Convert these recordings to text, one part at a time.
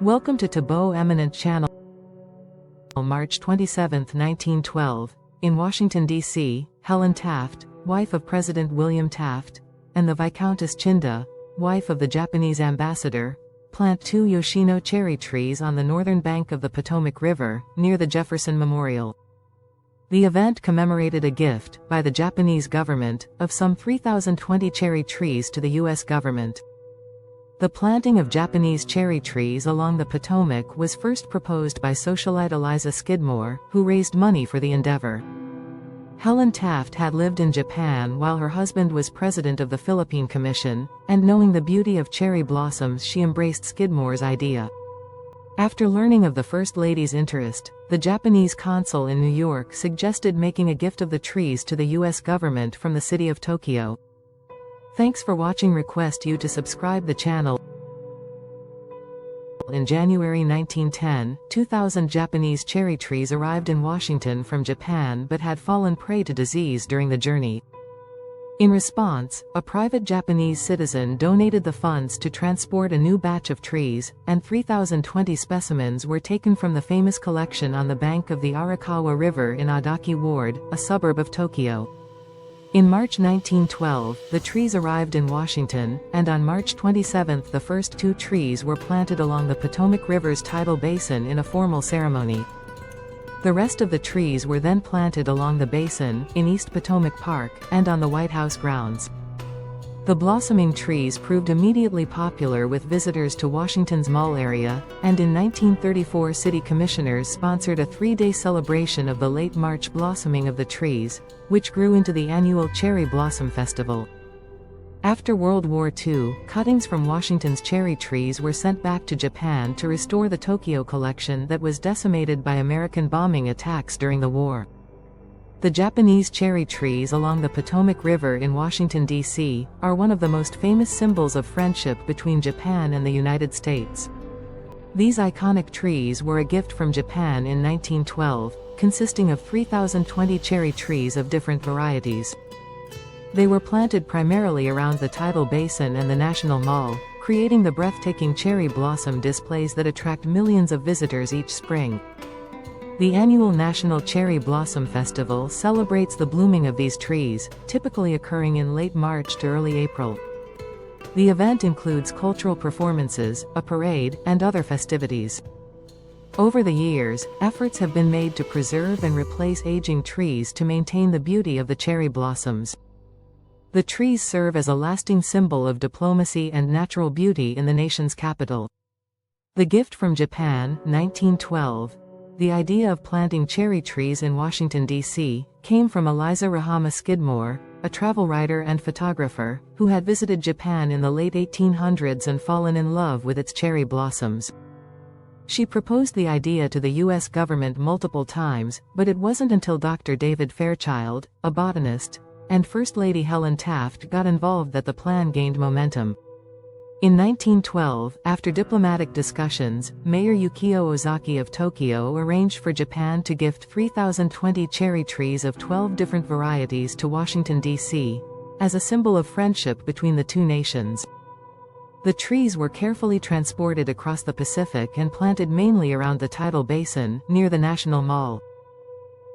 Welcome to Tabo Eminent Channel. March 27, 1912, in Washington, D.C., Helen Taft, wife of President William Taft, and the Viscountess Chinda, wife of the Japanese ambassador, plant 2 Yoshino cherry trees on the northern bank of the Potomac River, near the Jefferson Memorial. The event commemorated a gift, by the Japanese government, of some 3,020 cherry trees to the U.S. government. The planting of Japanese cherry trees along the Potomac was first proposed by socialite Eliza Skidmore, who raised money for the endeavor. Helen Taft had lived in Japan while her husband was president of the Philippine Commission, and knowing the beauty of cherry blossoms, she embraced Skidmore's idea. After learning of the First Lady's interest, the Japanese consul in New York suggested making a gift of the trees to the U.S. government from the city of Tokyo. Thanks for watching. Request you to subscribe the channel. In January 1910, 2,000 Japanese cherry trees arrived in Washington from Japan but had fallen prey to disease during the journey. In response, a private Japanese citizen donated the funds to transport a new batch of trees, and 3,020 specimens were taken from the famous collection on the bank of the Arakawa River in Adaki Ward, a suburb of Tokyo. In March 1912, the trees arrived in Washington, and on March 27 the first 2 trees were planted along the Potomac River's tidal basin in a formal ceremony. The rest of the trees were then planted along the basin, in East Potomac Park, and on the White House grounds. The blossoming trees proved immediately popular with visitors to Washington's Mall area, and in 1934 city commissioners sponsored a 3-day celebration of the late March blossoming of the trees, which grew into the annual Cherry Blossom Festival. After World War II, cuttings from Washington's cherry trees were sent back to Japan to restore the Tokyo collection that was decimated by American bombing attacks during the war. The Japanese cherry trees along the Potomac River in Washington, D.C., are one of the most famous symbols of friendship between Japan and the United States. These iconic trees were a gift from Japan in 1912, consisting of 3,020 cherry trees of different varieties. They were planted primarily around the tidal basin and the National Mall, creating the breathtaking cherry blossom displays that attract millions of visitors each spring. The annual National Cherry Blossom Festival celebrates the blooming of these trees, typically occurring in late March to early April. The event includes cultural performances, a parade, and other festivities. Over the years, efforts have been made to preserve and replace aging trees to maintain the beauty of the cherry blossoms. The trees serve as a lasting symbol of diplomacy and natural beauty in the nation's capital. The gift from Japan, 1912. The idea of planting cherry trees in Washington, D.C., came from Eliza Rahama Skidmore, a travel writer and photographer, who had visited Japan in the late 1800s and fallen in love with its cherry blossoms. She proposed the idea to the U.S. government multiple times, but it wasn't until Dr. David Fairchild, a botanist, and First Lady Helen Taft got involved that the plan gained momentum. In 1912, after diplomatic discussions, Mayor Yukio Ozaki of Tokyo arranged for Japan to gift 3,020 cherry trees of 12 different varieties to Washington, D.C., as a symbol of friendship between the two nations. The trees were carefully transported across the Pacific and planted mainly around the tidal basin, near the National Mall.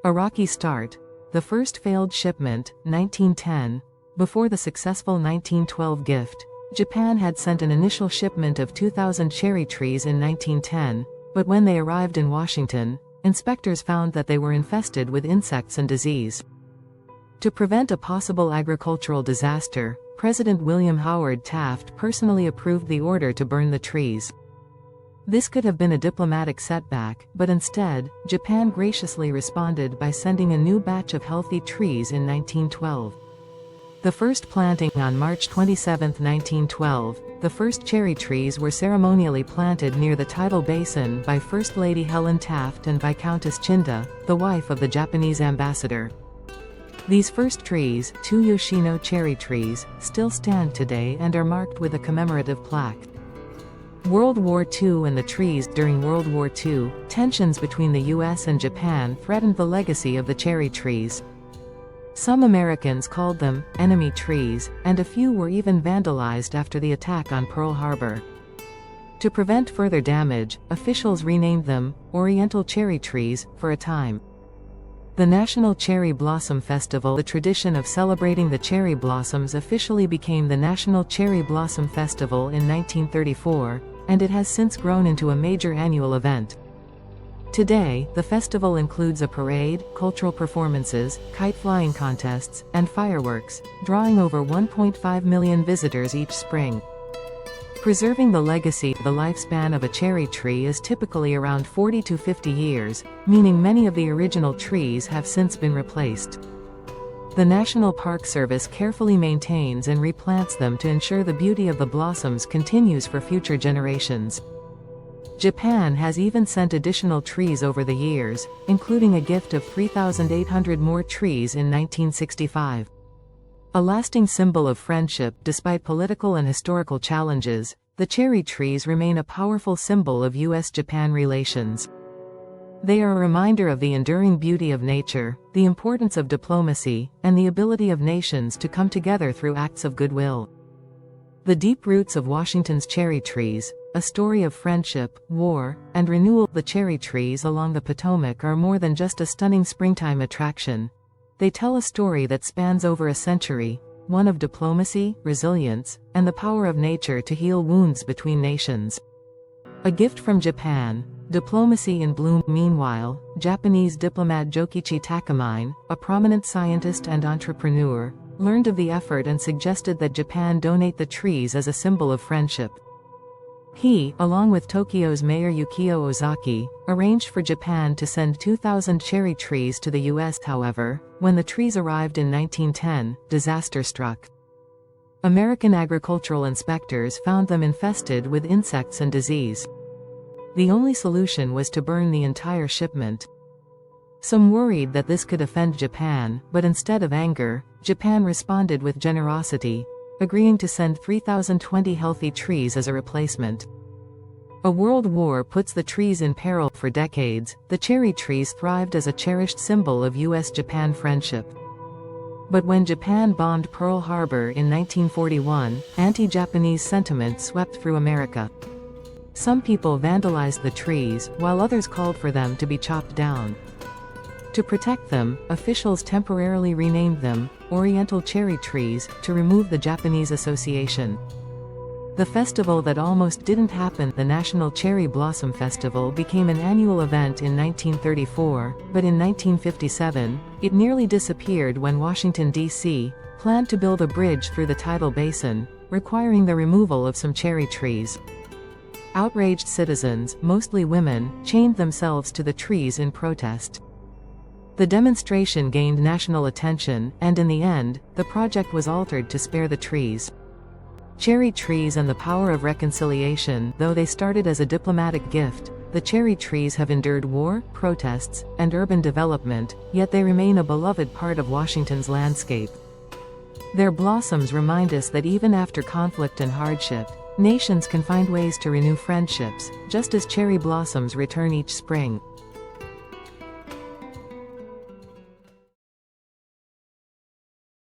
A rocky start. The first failed shipment, 1910. Before the successful 1912 gift, Japan had sent an initial shipment of 2,000 cherry trees in 1910, but when they arrived in Washington, inspectors found that they were infested with insects and disease. To prevent a possible agricultural disaster, President William Howard Taft personally approved the order to burn the trees. This could have been a diplomatic setback, but instead, Japan graciously responded by sending a new batch of healthy trees in 1912. The first planting on March 27, 1912, the first cherry trees were ceremonially planted near the tidal basin by First Lady Helen Taft and Viscountess Chinda, the wife of the Japanese ambassador. These first trees, 2 Yoshino cherry trees, still stand today and are marked with a commemorative plaque. World War II and the trees. During World War II, tensions between the U.S. and Japan threatened the legacy of the cherry trees. Some Americans called them enemy trees, and a few were even vandalized after the attack on Pearl Harbor. To prevent further damage, officials renamed them Oriental cherry trees for a time. The National Cherry Blossom Festival, the tradition of celebrating the cherry blossoms, officially became the National Cherry Blossom Festival in 1934, and it has since grown into a major annual event. Today, the festival includes a parade, cultural performances, kite flying contests, and fireworks, drawing over 1.5 million visitors each spring. Preserving the legacy, the lifespan of a cherry tree is typically around 40 to 50 years, meaning many of the original trees have since been replaced. The National Park Service carefully maintains and replants them to ensure the beauty of the blossoms continues for future generations. Japan has even sent additional trees over the years, including a gift of 3,800 more trees in 1965. A lasting symbol of friendship, despite political and historical challenges, the cherry trees remain a powerful symbol of U.S.-Japan relations. They are a reminder of the enduring beauty of nature, the importance of diplomacy, and the ability of nations to come together through acts of goodwill. The deep roots of Washington's cherry trees, a story of friendship, war, and renewal. The cherry trees along the Potomac are more than just a stunning springtime attraction. They tell a story that spans over a century, one of diplomacy, resilience, and the power of nature to heal wounds between nations. A gift from Japan, diplomacy in bloom. Meanwhile, Japanese diplomat Jokichi Takamine, a prominent scientist and entrepreneur, learned of the effort and suggested that Japan donate the trees as a symbol of friendship. He, along with Tokyo's Mayor Yukio Ozaki, arranged for Japan to send 2,000 cherry trees to the U.S. However, when the trees arrived in 1910, disaster struck. American agricultural inspectors found them infested with insects and disease. The only solution was to burn the entire shipment. Some worried that this could offend Japan, but instead of anger, Japan responded with generosity, agreeing to send 3,020 healthy trees as a replacement. A world war puts the trees in peril. For decades, the cherry trees thrived as a cherished symbol of U.S.-Japan friendship. But when Japan bombed Pearl Harbor in 1941, anti-Japanese sentiment swept through America. Some people vandalized the trees, while others called for them to be chopped down. To protect them, officials temporarily renamed them Oriental cherry trees to remove the Japanese association. The festival that almost didn't happen, the National Cherry Blossom Festival, became an annual event in 1934, but in 1957, it nearly disappeared when Washington, D.C., planned to build a bridge through the tidal basin, requiring the removal of some cherry trees. Outraged citizens, mostly women, chained themselves to the trees in protest. The demonstration gained national attention, and in the end, the project was altered to spare the trees. Cherry trees and the power of reconciliation. Though they started as a diplomatic gift, the cherry trees have endured war, protests, and urban development, yet they remain a beloved part of Washington's landscape. Their blossoms remind us that even after conflict and hardship, nations can find ways to renew friendships, just as cherry blossoms return each spring.